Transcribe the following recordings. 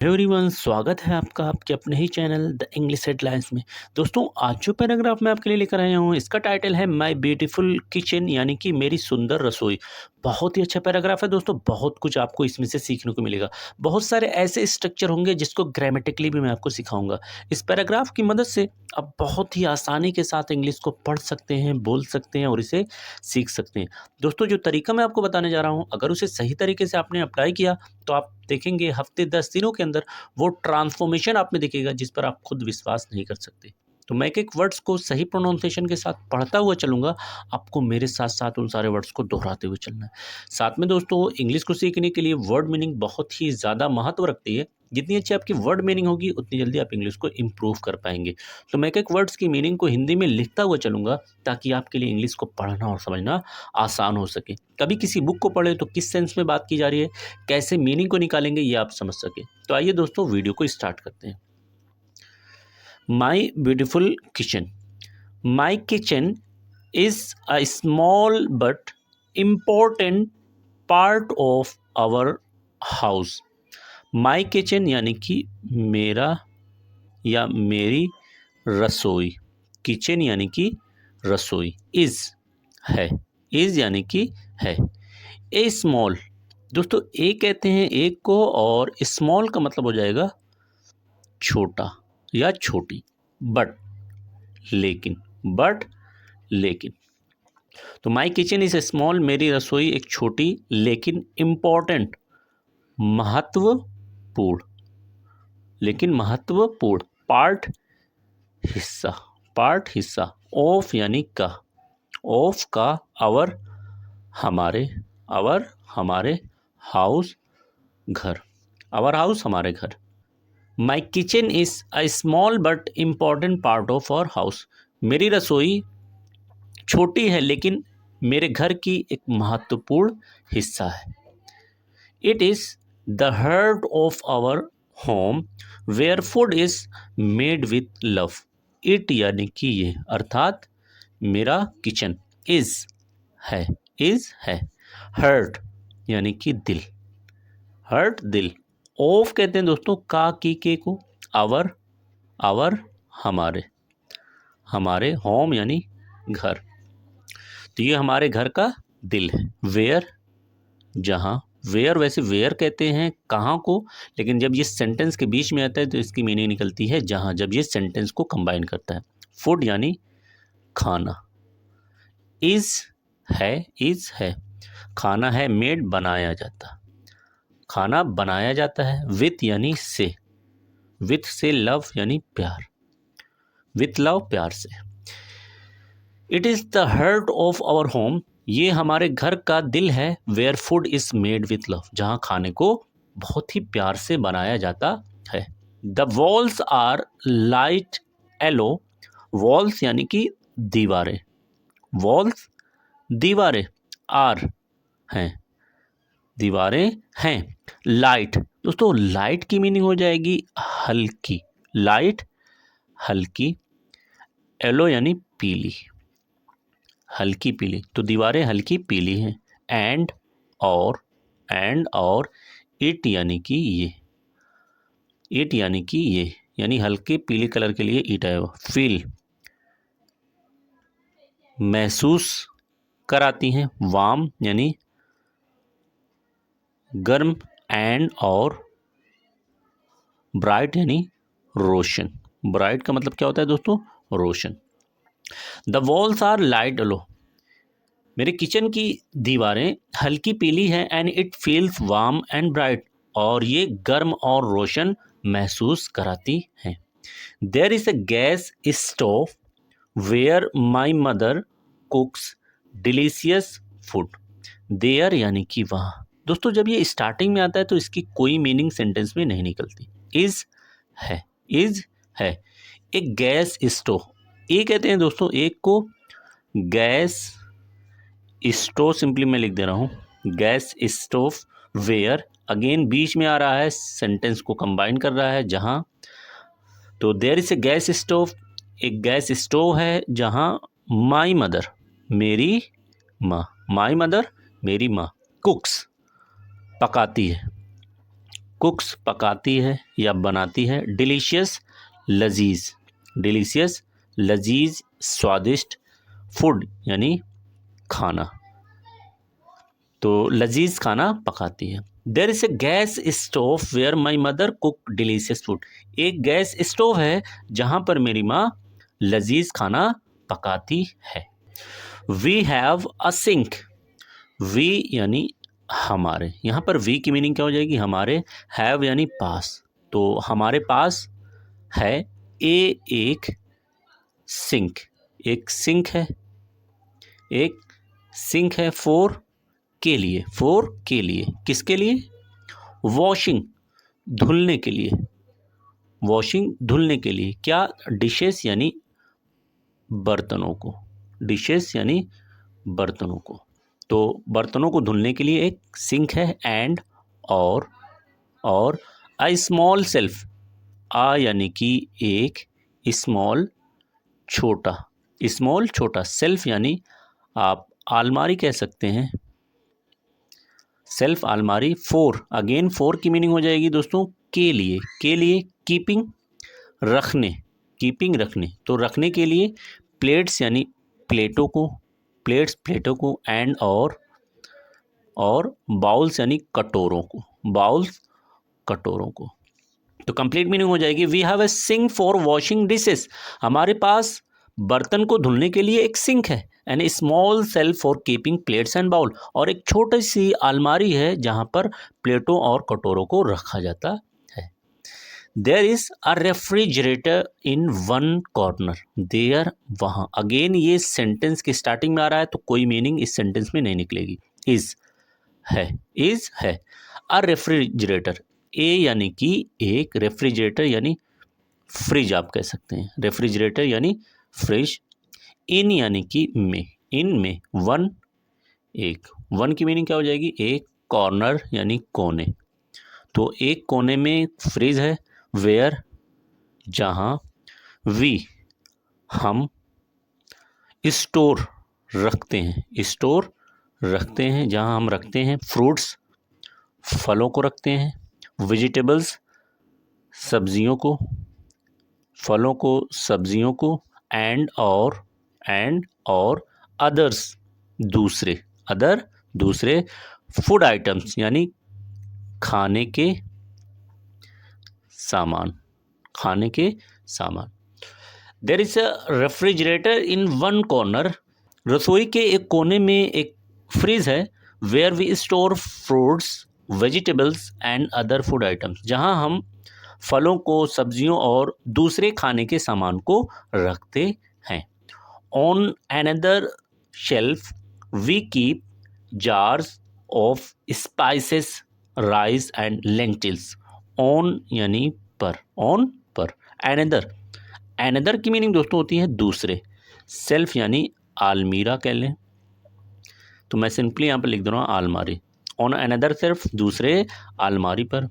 Everyone, स्वागत है आपका आपके अपने ही चैनल द इंग्लिश हेडलाइंस में। दोस्तों, आज जो पैराग्राफ मैं आपके लिए लेकर आया हूँ, इसका टाइटल है माय ब्यूटीफुल किचन, यानी कि मेरी सुंदर रसोई। बहुत ही अच्छा पैराग्राफ है दोस्तों, बहुत कुछ आपको इसमें से सीखने को मिलेगा। बहुत सारे ऐसे स्ट्रक्चर होंगे जिसको ग्रामेटिकली भी मैं आपको सिखाऊंगा। इस पैराग्राफ की मदद से आप बहुत ही आसानी के साथ इंग्लिश को पढ़ सकते हैं, बोल सकते हैं और इसे सीख सकते हैं। दोस्तों, जो तरीका मैं आपको बताने जा रहा हूँ, अगर उसे सही तरीके से आपने अप्लाई किया तो आप देखेंगे हफ्ते 10 दिनों के अंदर वो ट्रांसफॉर्मेशन आप में दिखेगा जिस पर आप खुद विश्वास नहीं कर सकते। तो मैं एक-एक वर्ड्स को सही प्रोनाउंसिएशन के साथ पढ़ता हुआ चलूँगा, आपको मेरे साथ-साथ उन सारे वर्ड्स को दोहराते हुए चलना है। साथ में दोस्तों, इंग्लिश को सीखने के लिए वर्ड मीनिंग बहुत ही ज़्यादा महत्व रखती है। जितनी अच्छी आपकी वर्ड मीनिंग होगी, उतनी जल्दी आप इंग्लिश को इम्प्रूव कर पाएँगे। तो मैं एक-एक वर्ड्स की मीनिंग को हिंदी में लिखता हुआ चलूँगा, ताकि आपके लिए इंग्लिश को पढ़ना और समझना आसान हो सके। कभी किसी बुक को पढ़े तो किस सेंस में बात की जा रही है, कैसे मीनिंग को निकालेंगे, ये आप समझ सकें। तो आइए दोस्तों, वीडियो को स्टार्ट करते हैं। My beautiful kitchen. My kitchen is a small but important part of our house. My kitchen यानी कि मेरा या मेरी रसोई। किचन यानी कि रसोई। इज है, इज यानी कि है। ए स्मॉल, दोस्तों ए कहते हैं एक को, और स्मॉल का मतलब हो जाएगा छोटा या छोटी। बट, लेकिन, बट, लेकिन। तो माई किचन इज स्मॉल, मेरी रसोई एक छोटी लेकिन इम्पॉर्टेंट, महत्वपूर्ण, लेकिन महत्वपूर्ण, पार्ट हिस्सा, पार्ट हिस्सा, ऑफ यानी का, ऑफ का, आवर हमारे, आवर हमारे, हाउस घर, आवर हाउस हमारे घर। My kitchen is a small but important part of our house. मेरी रसोई छोटी है लेकिन मेरे घर की एक महत्वपूर्ण हिस्सा है। It is the heart of our home where food is made with love. It यानी कि ये, अर्थात मेरा किचन, इज है, इज है। हर्ट यानी कि दिल, हर्ट दिल। ऑफ कहते हैं दोस्तों का, की, के को। आवर, आवर हमारे, हमारे, होम यानी घर। तो ये हमारे घर का दिल है। वेयर, जहाँ। वेयर वैसे वेयर कहते हैं कहाँ को, लेकिन जब ये सेंटेंस के बीच में आता है तो इसकी मीनिंग निकलती है जहाँ, जब ये सेंटेंस को कंबाइन करता है। फूड यानी खाना। इज है, इज है, खाना है। मेड बनाया जाता, खाना बनाया जाता है। विथ यानी से, विथ से। लव यानी प्यार, विथ लव, प्यार से। It is the heart of our home, ये हमारे घर का दिल है। Where food is made with love, जहाँ खाने को बहुत ही प्यार से बनाया जाता है। The walls are light yellow, walls यानी कि दीवारें, वॉल्स दीवारें, आर हैं, दीवारें हैं। लाइट, दोस्तों लाइट की मीनिंग हो जाएगी हल्की, लाइट हल्की। येलो यानी पीली, हल्की पीली, तो दीवारें हल्की पीली हैं। एंड, और, एंड और। इट यानी कि ये, इट यानी कि ये, यानी हल्के पीले कलर के लिए इट है। फील, महसूस कराती हैं। वार्म यानी गर्म। एंड और, ब्राइट यानी रोशन। ब्राइट का मतलब क्या होता है दोस्तों, रोशन। The walls are light yellow, मेरे किचन की दीवारें हल्की पीली हैं। And it feels warm and bright, और ये गर्म और रोशन महसूस कराती हैं। There is a gas stove where my mother cooks delicious food. There यानी कि वहाँ। दोस्तों जब ये स्टार्टिंग में आता है तो इसकी कोई मीनिंग सेंटेंस में नहीं निकलती। इज है, इज है। एक गैस स्टोव, ये कहते हैं दोस्तों एक को, गैस स्टोव सिंपली मैं लिख दे रहा हूँ, गैस स्टोव। वेयर, अगेन बीच में आ रहा है, सेंटेंस को कंबाइन कर रहा है, जहाँ। तो there is a gas stove, एक गैस स्टोव है जहाँ माई मदर, मेरी माँ, माई मदर मेरी माँ, कुक्स पकाती है। कुक्स पकाती है या बनाती है, डिलीशियस लजीज, डिलीशियस लजीज स्वादिष्ट, फूड यानी खाना, तो लजीज खाना पकाती है। There is a gas stove where my mother cook delicious food, एक गैस स्टोव है जहाँ पर मेरी माँ लजीज खाना पकाती है। We have a sink, we यानी हमारे, यहाँ पर वी की मीनिंग क्या हो जाएगी, हमारे, हैव यानी पास, तो हमारे पास है एक सिंक, एक सिंक है, एक सिंक है फॉर के लिए, फॉर के लिए, किसके लिए, वॉशिंग धुलने के लिए, वॉशिंग धुलने के लिए, क्या, डिशेस यानी बर्तनों को, डिशेस यानी बर्तनों को, तो बर्तनों को धुलने के लिए एक सिंक है, एंड और अ स्मॉल सेल्फ, आ यानी कि एक, स्मॉल छोटा, स्मॉल छोटा, सेल्फ यानी आप अलमारी कह सकते हैं, सेल्फ अलमारी, फोर, अगेन फोर की मीनिंग हो जाएगी दोस्तों के लिए, के लिए, कीपिंग रखने, कीपिंग रखने, तो रखने के लिए, प्लेट्स यानी प्लेटों को, प्लेट्स प्लेटों को, एंड और बाउल्स यानी कटोरों को, बाउल्स कटोरों को, तो कंप्लीट मीनिंग हो जाएगी we have a sink for washing dishes, हमारे पास बर्तन को धुलने के लिए एक सिंक है, and small shelf for keeping plates and bowl, और एक छोटी सी अलमारी है जहां पर प्लेटों और कटोरों को रखा जाता है। There is a refrigerator in one corner, there वहां, अगेन ये सेंटेंस की स्टार्टिंग में आ रहा है तो कोई मीनिंग इस सेंटेंस में नहीं निकलेगी, इज है अ रेफ्रिजरेटर, ए यानी कि एक, रेफ्रिजरेटर यानी फ्रिज आप कह सकते हैं, रेफ्रिजरेटर यानी फ्रिज, इन यानी कि में, इन में, वन एक, वन की मीनिंग क्या हो जाएगी, एक, कॉर्नर यानी कोने, तो एक कोने में फ्रिज है, वेयर जहां, वी हम, स्टोर रखते हैं, स्टोर रखते हैं जहां हम रखते हैं, फ्रूट्स फलों को रखते हैं, वेजिटेबल्स सब्जियों को, फलों को सब्जियों को, एंड और अदर्स दूसरे, अदर दूसरे, फूड आइटम्स यानी खाने के सामान, खाने के सामान। There is a refrigerator in one corner, रसोई के एक कोने में एक फ्रिज है, where we store fruits vegetables and other food items, जहां हम फलों को, सब्जियों और दूसरे खाने के सामान को रखते हैं। On another shelf we keep jars of spices rice and lentils, on यानी पर, ऑन पर, अनदर की मीनिंग दोस्तों होती है दूसरे, सेल्फ यानी आलमीरा कह लें, तो मैं सिंपली यहाँ पर लिख दे रहा हूँ आलमारी, ऑन अनदर सेल्फ दूसरे आलमारी पर,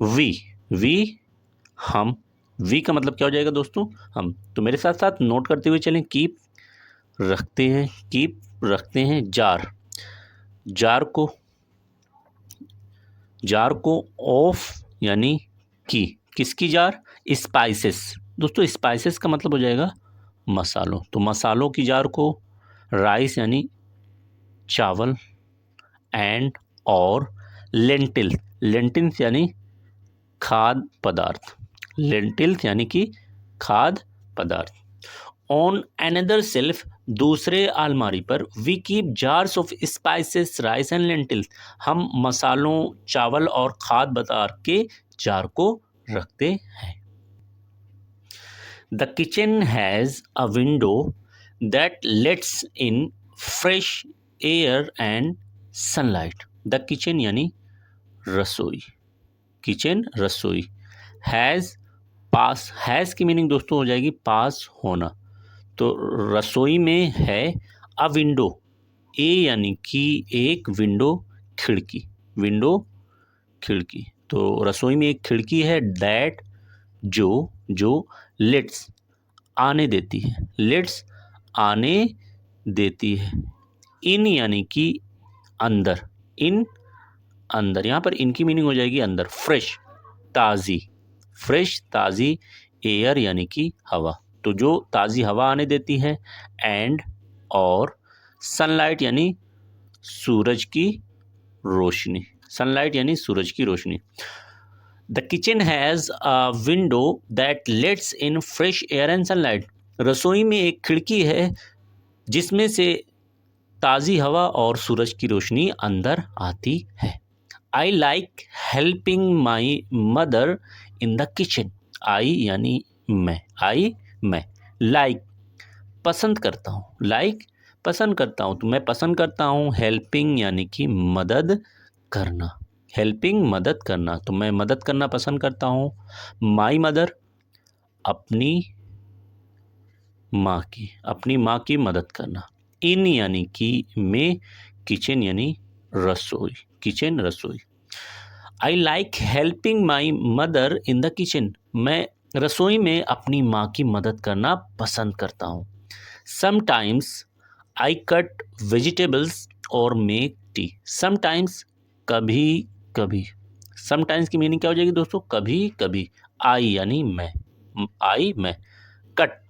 वी हम, वी का मतलब क्या हो जाएगा दोस्तों, हम, तो मेरे साथ साथ नोट करते हुए चलें, कीप रखते हैं, कीप रखते हैं, जार को ऑफ यानी की, किसकी जार, स्पाइसेस, दोस्तों स्पाइसेस का मतलब हो जाएगा मसालों, तो मसालों की जार को, राइस यानी चावल, एंड और लेंटिल्स यानी खाद्य पदार्थ, लेंटिल्स यानी कि खाद्य पदार्थ। ऑन अनदर सेल्फ दूसरे अलमारी पर, we keep jars of spices rice and lentils, हम मसालों, चावल और खाद्य पदार्थ के जार को रखते हैं। The kitchen has a window that lets in fresh air and sunlight, the kitchen यानी रसोई, किचन रसोई, हैज़ पास, हैज़ की मीनिंग दोस्तों हो जाएगी पास होना, तो रसोई में है अ विंडो, ए यानी कि एक, विंडो खिड़की, विंडो खिड़की, तो रसोई में एक खिड़की है, दैट जो लेट्स आने देती है, लेट्स आने देती है, इन यानी कि अंदर, इन अंदर, यहाँ पर इनकी मीनिंग हो जाएगी अंदर, फ्रेश ताज़ी, फ्रेश ताज़ी एयर यानी कि हवा, तो जो ताज़ी हवा आने देती है, एंड और सनलाइट यानी सूरज की रोशनी, सनलाइट यानी सूरज की रोशनी। The kitchen has a window that lets in fresh air and sunlight, रसोई में एक खिड़की है जिसमें से ताज़ी हवा और सूरज की रोशनी अंदर आती है। I like helping my mother in the kitchen, I यानी मैं, आई मैं, लाइक पसंद करता हूँ, लाइक पसंद करता हूँ, तो मैं पसंद करता हूँ हेल्पिंग यानी कि मदद करना, हेल्पिंग मदद करना, तो मैं मदद करना पसंद करता हूँ। माई मदर अपनी माँ की, अपनी माँ की मदद करना। इन यानी कि में, किचन यानी रसोई, किचन रसोई। आई like helping my mother in the kitchen, मैं रसोई में अपनी माँ की मदद करना पसंद करता हूँ। समटाइम्स आई कट वेजिटेबल्स और मेक टी, समटाइम्स कभी कभी, समटाइम्स की मीनिंग क्या हो जाएगी दोस्तों, कभी कभी। आई यानी मैं, आई मैं, कट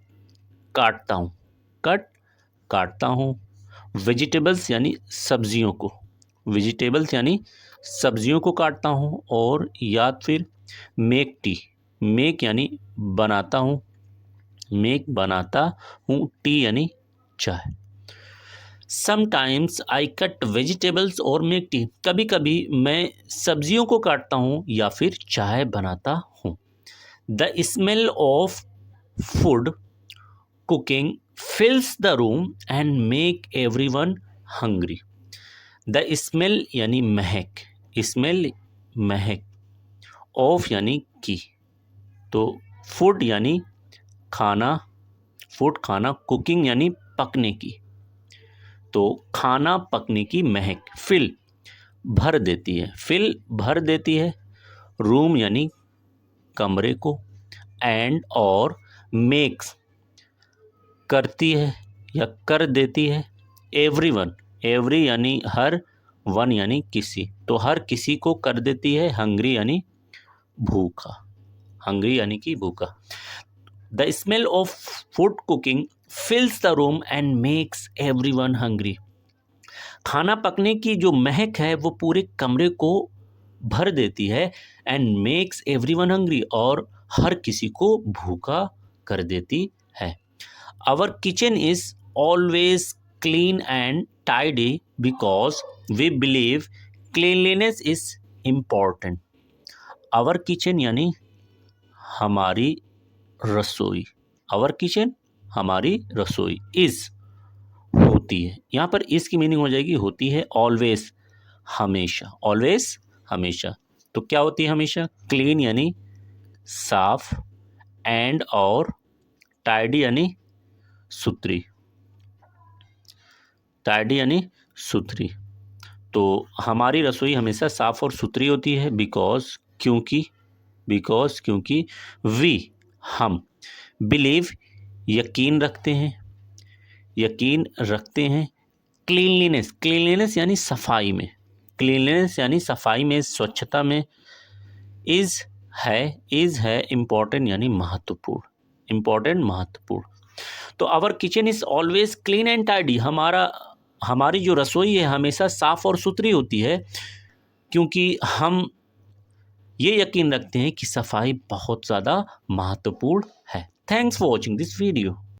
काटता हूँ, कट काटता हूँ। वेजिटेबल्स यानी सब्जियों को, वेजिटेबल्स यानी सब्जियों को काटता हूँ, और या फिर मेक टी, मेक यानी बनाता हूँ, मेक बनाता हूँ, टी यानी चाय। समटाइम्स आई कट वेजिटेबल्स और मेक टी, कभी कभी मैं सब्जियों को काटता हूँ या फिर चाय बनाता हूँ। The smell of food cooking फिल्स the room and make everyone hungry, the smell यानी महक, स्मेल महक, ऑफ यानी की, तो फूड यानी खाना, फूड खाना, कुकिंग यानी पकने की, तो खाना पकने की महक, फिल भर देती है, फिल भर देती है, रूम यानी कमरे को, एंड और मेक्स करती है या कर देती है, एवरीवन, एवरी यानी हर, वन यानी किसी, तो हर किसी को कर देती है, हंग्री यानी भूखा, हंग्री यानी कि भूखा। The smell of food cooking फिल्स the room and makes everyone hungry, खाना पकने की जो महक है वो पूरे कमरे को भर देती है, एंड मेक्स एवरीवन हंग्री, और हर किसी को भूखा कर देती है। Our kitchen is always clean and tidy because we believe cleanliness is important. Our kitchen यानी हमारी रसोई, आवर किचन हमारी रसोई, इज होती है, यहाँ पर इसकी मीनिंग हो जाएगी होती है, ऑलवेज हमेशा, ऑलवेज हमेशा, तो क्या होती है हमेशा, क्लीन यानी साफ, एंड और टाइडी यानी सुथरी, टाइडी यानी सुथरी, तो हमारी रसोई हमेशा साफ और सुथरी होती है, बिकॉज क्योंकि, बिकॉज क्योंकि, वी हम, बिलीव यकीन रखते हैं, यकीन रखते हैं, क्लीनलीनेस, क्लीनलीनेस यानी सफाई में, क्लीनलीनेस यानी सफाई में, स्वच्छता में, इज है इम्पॉर्टेंट यानी महत्वपूर्ण, इम्पॉर्टेंट महत्वपूर्ण, तो our kitchen is always clean and tidy, हमारी जो रसोई है हमेशा साफ और सुथरी होती है, क्योंकि हम ये यकीन रखते हैं कि सफाई बहुत ज़्यादा महत्वपूर्ण है। Thanks for watching this video.